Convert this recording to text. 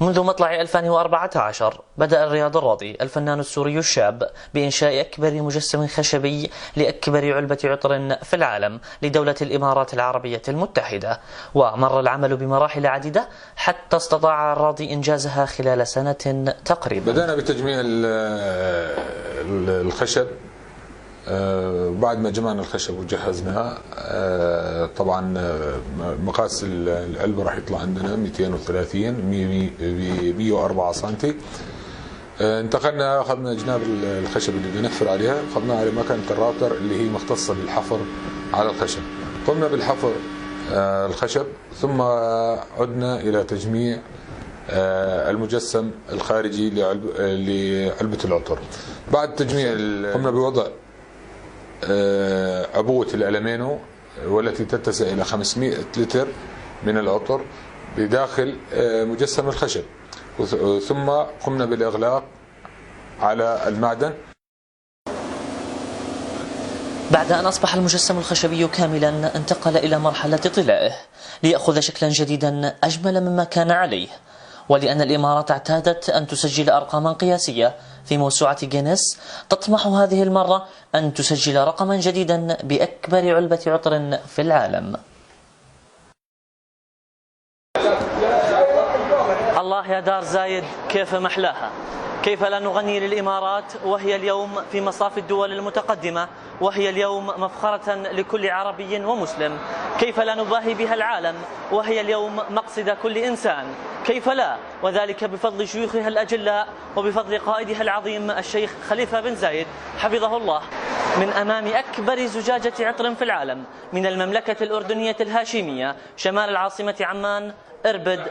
منذ مطلع 2014 بدأ الرياض الراضي الفنان السوري الشاب بإنشاء أكبر مجسم خشبي لأكبر علبة عطر في العالم لدولة الإمارات العربية المتحدة، ومر العمل بمراحل عديدة حتى استطاع الراضي إنجازها خلال سنة تقريبا. بدأنا بتجميع الخشب. بعد ما جمعنا الخشب وجهزناه، طبعا مقاس العلبة راح يطلع عندنا 230 ب 104 سنتي. انتقلنا، اخذنا جناب الخشب اللي بدنا نحفر عليها، اخذناها على مكنة الراوتر اللي هي مختصة بالحفر على الخشب. قمنا بالحفر الخشب، ثم عدنا الى تجميع المجسم الخارجي لعلبة العطر. بعد تجميع قمنا بوضع عبوة الألمينو والتي تتسع إلى 500 لتر من العطر بداخل مجسم الخشب، ثم قمنا بالإغلاق على المعدن. بعد أن أصبح المجسم الخشبي كاملا، انتقل إلى مرحلة طلائه ليأخذ شكلا جديدا أجمل مما كان عليه، ولأن الإمارات اعتادت أن تسجل أرقاما قياسية في موسوعة غينيس، تطمح هذه المرة أن تسجل رقما جديدا بأكبر علبة عطر في العالم. الله يا دار زايد كيف محلاها، كيف لا نغني للإمارات وهي اليوم في مصاف الدول المتقدمة، وهي اليوم مفخرة لكل عربي ومسلم، كيف لا نباهي بها العالم وهي اليوم مقصد كل إنسان، كيف لا، وذلك بفضل شيوخها الأجلاء وبفضل قائدها العظيم الشيخ خليفة بن زايد حفظه الله، من أمام أكبر زجاجة عطر في العالم من المملكة الأردنية الهاشمية شمال العاصمة عمان، إربد.